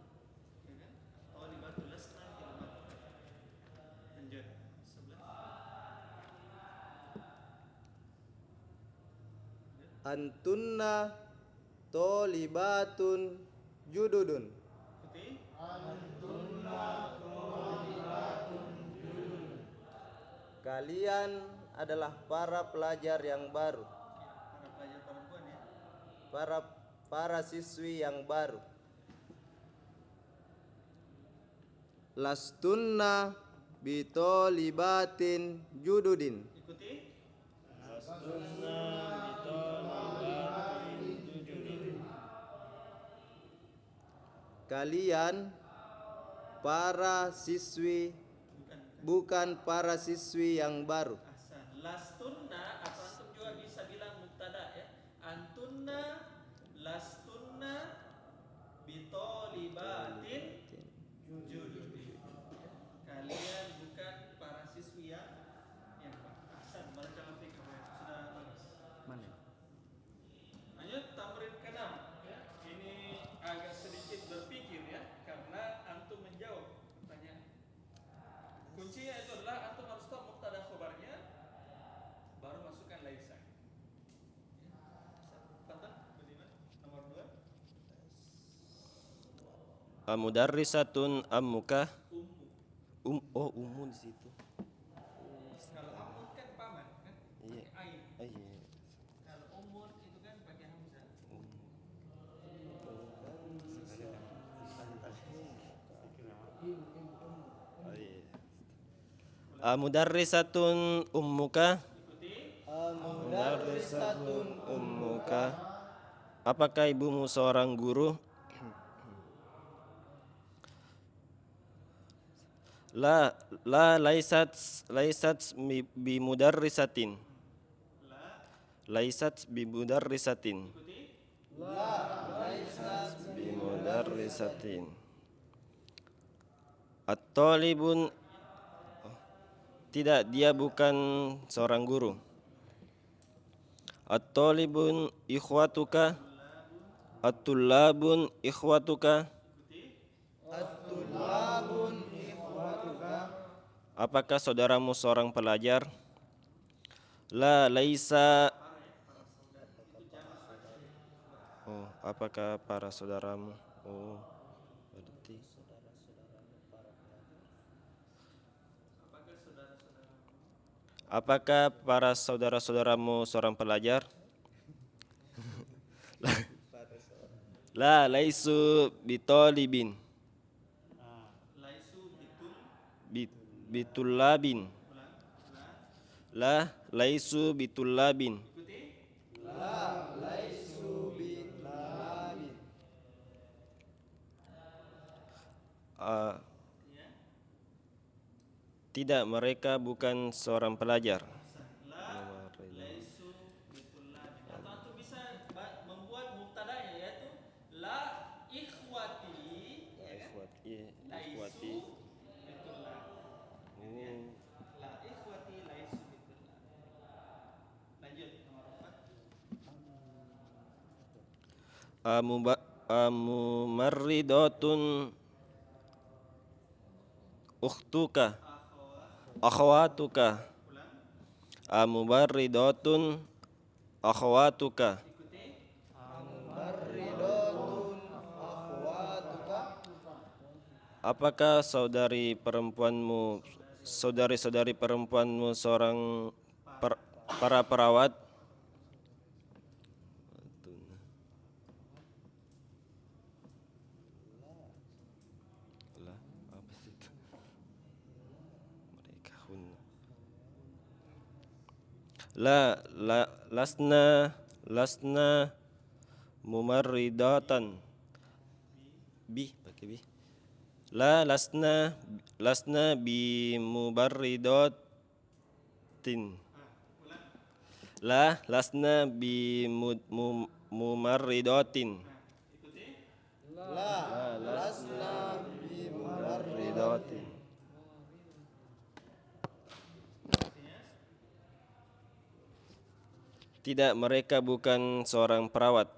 Ya kan? At-thalibatu lasna fil maktabati. Lanjut. Antunna tolibatun jududun. Ikuti. Kalian adalah para pelajar yang baru. Para pelajar perempuan ya. Para siswi yang baru. Lastunna bitolibatin jududin. Ikuti. Kalian para siswi bukan para siswi yang baru. Ahsan. Lastunna atau antum juga bisa bilang mubtada ya. Antunna lastunna bitolibatin jududin. Kalian bukan para siswi yang ahsan. Barakallahu fikum ya. Sudah bagus. Mana? Lanjut tamrin ke-6 ya. Ini agak sedikit berpikir ya karena antum menjawab pertanyaan. Kuncinya itu adalah antum harus tahu mubtada khobarnya baru masukkan laisa. Ya. Fadhal, bagaimana? Nomor 2. Amudarrisatun ammuka. Ummu. Ummu di situ. Kalau ummu kan paman kan? Iya. Pakai ain. Iya. Kalau umur itu kan pakai hamzah. Amudarrisatun ummuka. Ikuti. Amudarrisatun Ummuka. Apakah ibumu seorang guru? Laisat bimudarrisatin. Laisat bimudarrisatin. Ikuti. Bimudarrisatin. At-talibun. Tidak, dia bukan seorang guru. At-talibun ikhwatuka. At-tullabun ikhwatuka. At-tullabun ikhwatuka. Apakah saudaramu seorang pelajar? Laisa. Oh, apakah para saudaramu? Oh, berarti. Apakah para saudara-saudaramu seorang pelajar? Laisu bitolibin. Laisu Bitullabin. Laisu bitullabin. Ikuti. Laisu bitlabin. Tidak, mereka bukan seorang pelajar. Laisu bitullabin. Atau antum bisa membuat mubtadanya yaitu la ikhwati. Laisu bitullabin. La ikhwati laisu bitullabin. Lanjut nomor 4. Amumarridatun ukhtuka. Akhwatuka. Amubarridatun akhwatuka. Ikuti. Amubarridatun akhwatuka. Apakah saudari-saudari perempuanmu seorang para perawat? Lasna mumarridatan. pakai bi. La lasna bi mubarridatin. La lasna bi mumarridatin. La lasna bimubarridatin. Tidak, mereka bukan seorang perawat.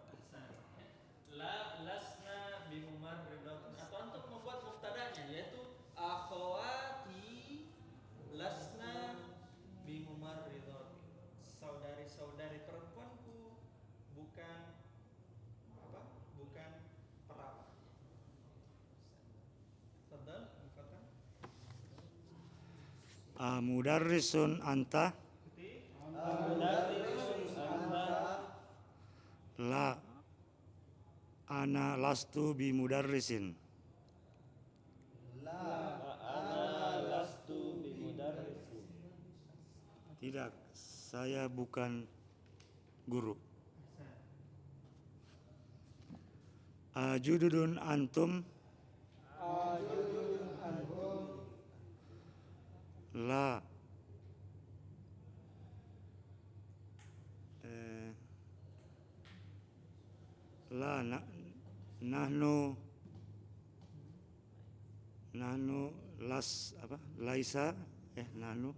La lasna bimumarridatin. Atau antum membuat mubtadanya yaitu akhawati lasna bimumarridatin. Saudari-saudari perempuanku bukan apa? Bukan perawat. Fadhal, Fatan. Mudarrisun anta? La ana lastu bi mudarrisin. Tidak, saya bukan guru. Ajududun antum? La la nahnu laisa nahnu.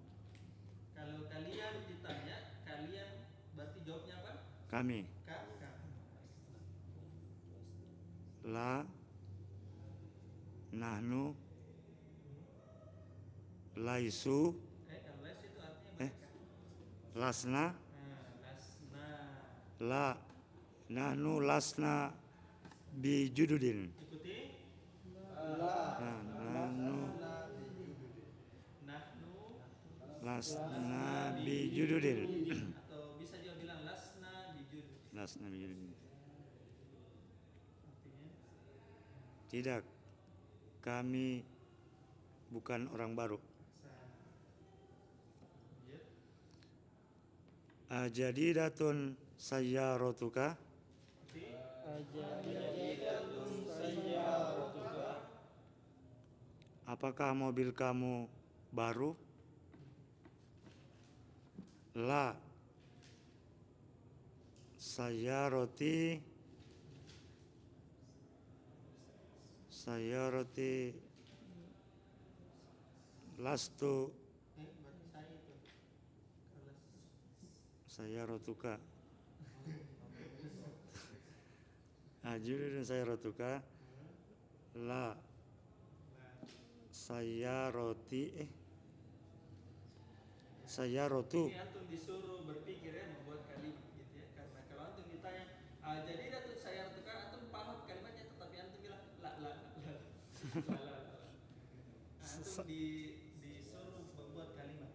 Kalau kalian ditanya, kalian berarti jawabnya apa? Kami. La nahnu laisu Kalau les itu artinya mereka. lasna Lasna. la nahnu lasna bi jududin. Ikuti. Nahnu lasna bi jududin. Atau bisa juga bilang lasna bijud. Lasna bi jududin. Artinya Tidak, kami bukan orang baru. Ajadidatun sayyaratuka? Apakah mobil kamu baru? La sayyarati lastu berarti saya itu. sayyaratuka. Ajudun sayyaratuka. La sayyarati sayyaratu. Ini antum disuruh berpikir ya, membuat kalimat gitu ya. Karena kalau antum ditanya, jadi datun saya tukar, antum paham kalimatnya, tetapi antum bilang la. Antum disuruh membuat kalimat.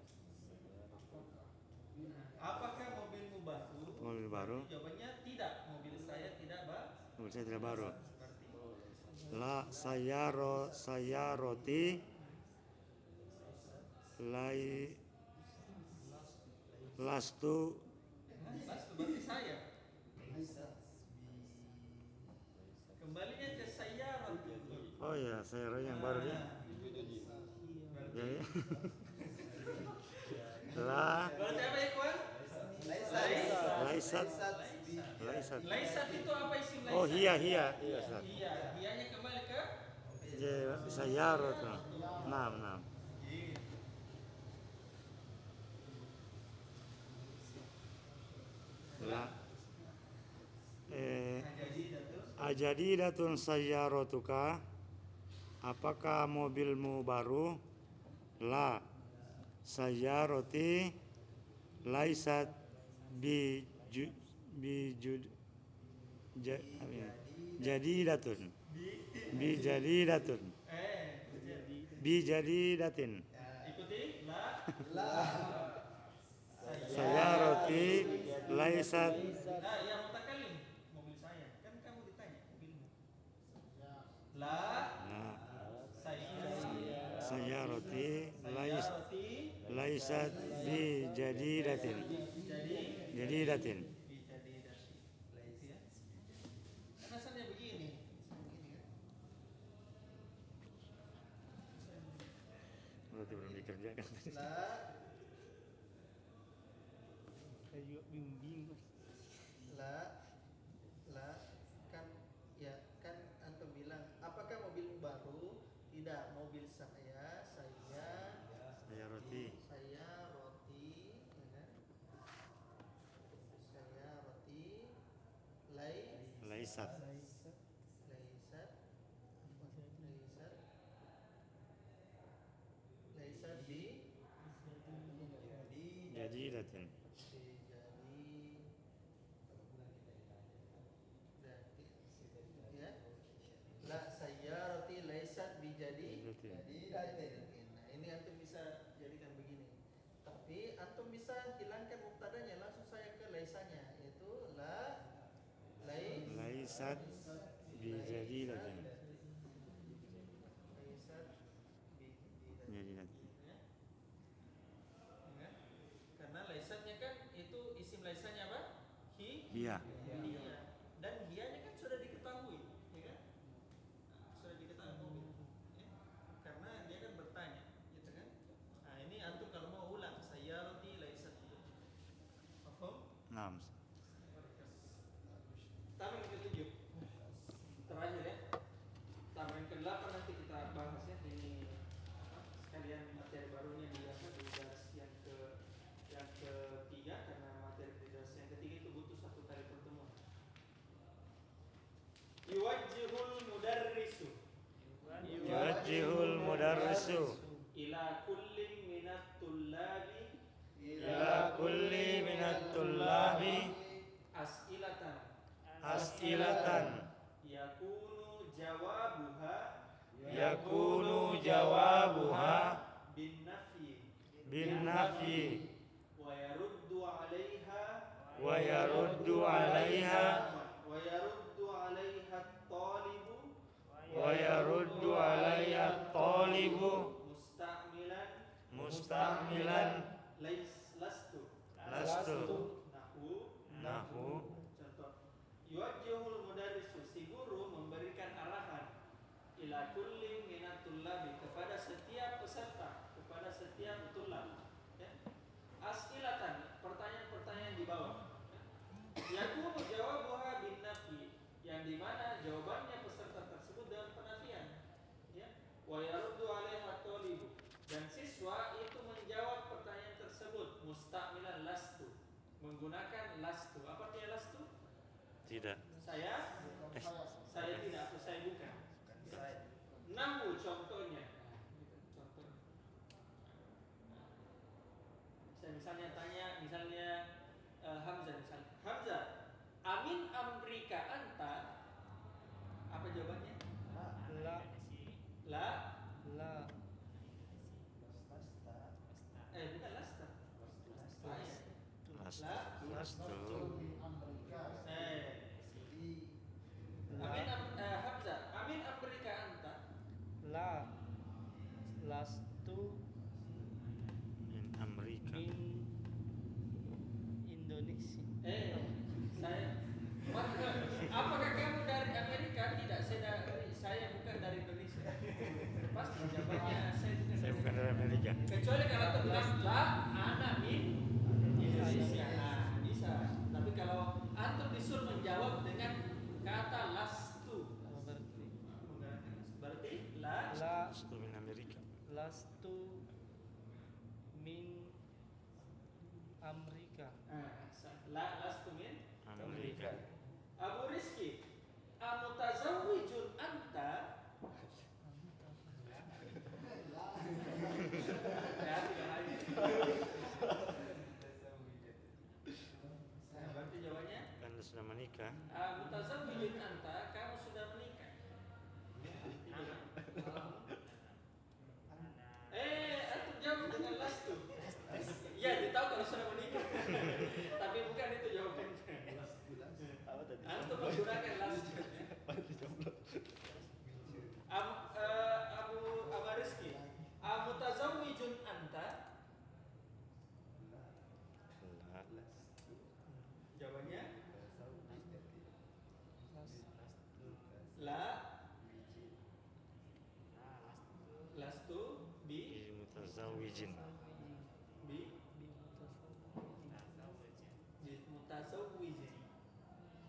Apakah mobilmu baru? Mobil baru? Jawabannya tidak. Mobil saya tidak baru. Mobil saya tidak baru. La sayyaroti lastu berarti saya. Kembalinya ke sayyarat. Oh ya, sayyarat yang baru ya. Ya. Berarti apa ya, kawan? Laisat. Laisat itu apa isim laisat? Oh, hiya. Hiyanya kembali ke sayyarat. Naam. Ajadidatun sayyaratuka? Apakah mobilmu baru? La sayyarati laisat jadidatun. Bijadidatin. ikuti la Sayyarati laisat. yang mutakallim mobil saya. Kan kamu ditanya mobilmu. La Sayyarati laisat bijadidatin. Jadidatin. Kan asalnya begini. berarti belum dikerjakan. La. Saya juga bingung. La kan ya kan antum bilang apakah mobil baru? Tidak, mobil saya Saya roti. ya kan? Saya roti Laisat. laisat di Jadidatin. Ya. La sayyarati laisat bijadidatin. Nah, ini antum bisa jadikan begini. Tapi antum bisa hilangkan mubtadanya, langsung saya ke laisanya, yaitu Laisat bijadidatin. Laisat Jadidatin. Ya. Karena laisatnya kan itu isim laisanya apa? Iya. Dan hianya kan sudah diketahui, ya kan? Sudah diketahui, ya? Karena dia kan bertanya, gitu kan? Nah ini antum kalau mau ulang sayyarati laisat itu, paham? Naam. Tamrin ke-7 terakhir ya. Tamrin ke-8 nanti kita bahas ya. Ini sekalian materi barunya di dars yang ketiga, karena materi di dars yang ketiga itu butuh satu kali pertemuan. Yuwajjihul mudarrisu ila kulli minat tullabi as'ilatan yakunu jawabuha bin nafyi wa yaruddu alaiha at-talibu musta'milan lastu nahu. Contoh, yuwajjihul mudarrisu, si guru memberikan arahan ila kulli minat tullabi, kepada setiap peserta, kepada setiap tulab, ya. As'ilatan, pertanyaan-pertanyaan di bawah, ya. Yakunu jawabuha bin nafyi, yang dimana jawabannya peserta tersebut dengan penafian, ya. Wa yaruddu alaiha talibu, dan siswa itu menjawab pertanyaan tersebut musta'milan lastu, menggunakan lastu. Apa artinya lastu? Tidak. Saya tidak, atau saya bukan. Nahu contohnya. Contohnya. Saya misalnya tanya, Hamzah misalnya. Hamzah, amin amrika anta. Apa jawabannya? La. Bukan lasta. Lastu. Hamzah, amin amrika anta. Lastu In Amerika. Indonesia. Saya. Apakah kamu dari Amerika? Tidak, saya bukan dari Indonesia. Pasti jawabannya Saya bukan dari Amerika. Kecuali kalau terbilang la ana min Indonesia. Nah, bisa. Tapi kalau antum disuruh menjawab dengan kata lastu, berarti Lastu min Amerika. Lastu min Amerika. Lastu min Amerika. Abu Rizki, amutazawwijun anta? Berarti jawabannya? Anda sudah menikah. Amutazawwijun anta, kamu sudah menikah. Antum jawab dengan lastu. Ya, ditahu kalau sudah menikah. Tapi bukan itu jawabannya. Antum menggunakan lastu. Abu Rizki, amutazawwijun anta? Jawabannya? Lastu bi mutazawijin. Mutazawwijin.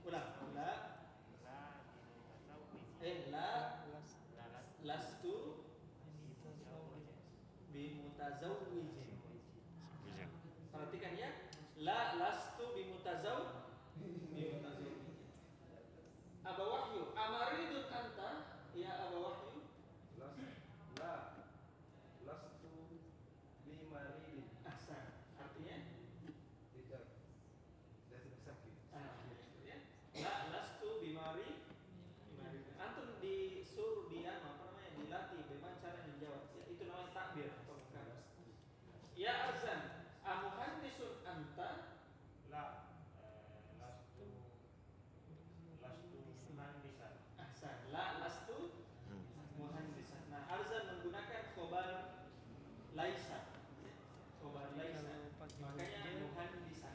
Ulang. La lastu bimutazawwijin. Wijin. Perhatikan ya. La lastu bimutazawwijin. Aba Wahyu, amaridun anta? Ya Aba Wahyu. Lastu bimaridin. Ahsan. Artinya? Tidak sedang sakit. Ya. La lastu bimari. Antum disuruh dia apa namanya dilatih bagaimana cara menjawab. Ya, itu namanya takbir atau bukan. Ya Azan, amuhandisun anta? Lastu muhandisan. Ahsan. La lastu muhandisan. Nah, Arzan menggunakan khobar laisa. Khobar laisa. Makanya muhandisan.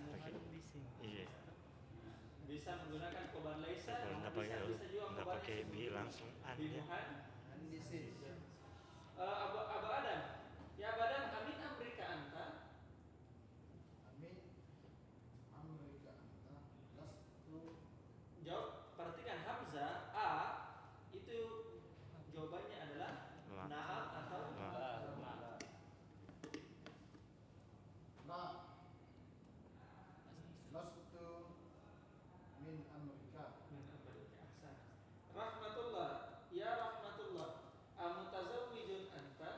Iya. Bisa menggunakan khobar laisa. Kalau nggak pakai Bisa juga nggak khobar pakai bi langsung an ya. muhandisin. Aba Adam. Ya Aba Adam, amin amrika anta? Amin Amerika anta lastu. Jawab, perhatikan Hamzah A itu jawabannya adalah La. na'am atau La lastu min Amerika. Ahsan. Rahmatullah, ya rahmatullah. Amutazawwijun anta?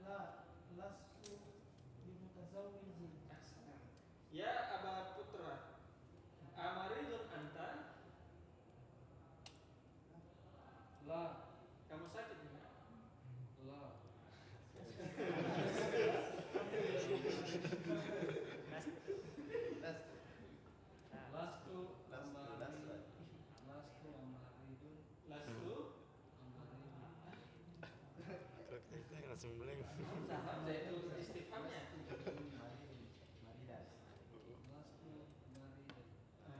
La lastu bimutazawwijin. Ahsan. Ya Aba Putra, amaridun anta? La. Kamu sakit enggak? La. Lastu amaridun. Lastu Kalau kita langsung blank. Hamzah itu istifhamnya.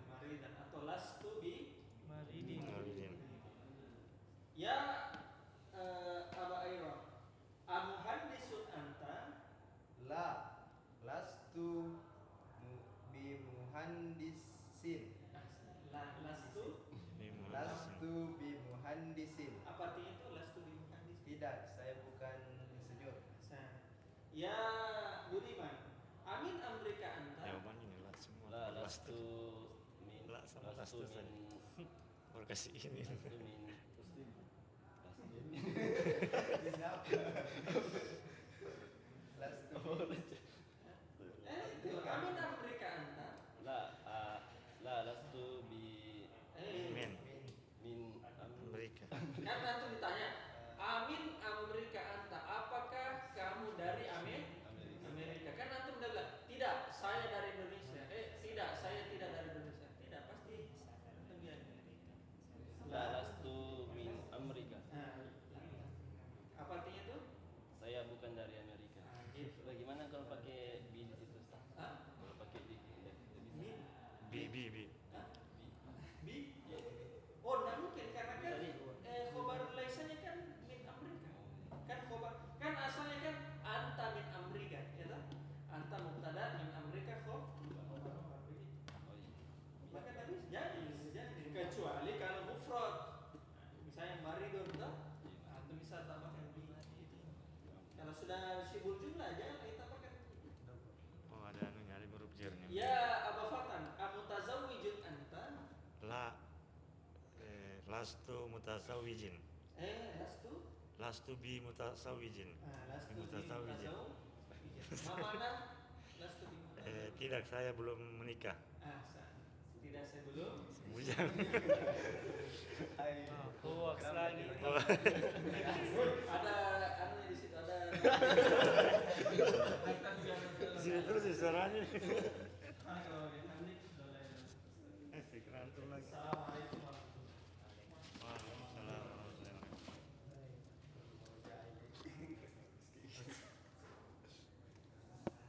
Maridan atau lastu bi Maridin. ya Aba Aira, amuhandisun anta? La lastu bimuhandisin. Lastu Lastu bimuhandisin. apa artinya itu lastu bi muhandis? Tidak, saya bukan insinyur. Ya Budiman, amin amrika anta? Jawabannya ini lah semua. La lastu min. La sama lastu min. tadi. Baru kasih ini. Lastu min muslim. Lastu. Itu amin amrika anta? La lastu bi Min. min Amerika. Kan nanti ditanya, amin amrika anta? Apakah kamu dari Amerika? Kan nanti udah bilang, tidak, saya dari Indonesia. Tidak, saya tidak dari Indonesia. Tidak, pasti La lastu min Amerika. Apa artinya itu? Saya bukan dari Amerika. Gitu. Bagaimana kalau pakai bi di situ, Ustaz? Hah? Kalau pakai bi tidak bisa. Bi. Bi? Oh, enggak mungkin karena kan khobar laisanya kan min Amerika. Kan khobar kan asalnya kan anta min Amerika, ya toh? Anta mubtada min Amerika khobar begitu. Oh iya. Maka tadi jadi kecuali kalau mufrad. Misalnya maridun toh, antum bisa tambahkan bi itu. Kalau sudah sibul jumlah jangan ditambahkan. Oh ada anunya, ada huruf jernya. Ya Aba Fatan, amutazawwijun anta? Lastu mutazawijin. Lastu? Lastu bi mutazawijin. Lastu Mutazawijin. Mamana lastu bi Tidak, saya belum menikah. tidak saya belum. Bujang. Hoax lagi. Ada anunya di situ ada. Sini terus suaranya. Kalau di Kerantum lagi. Assalamualaikum.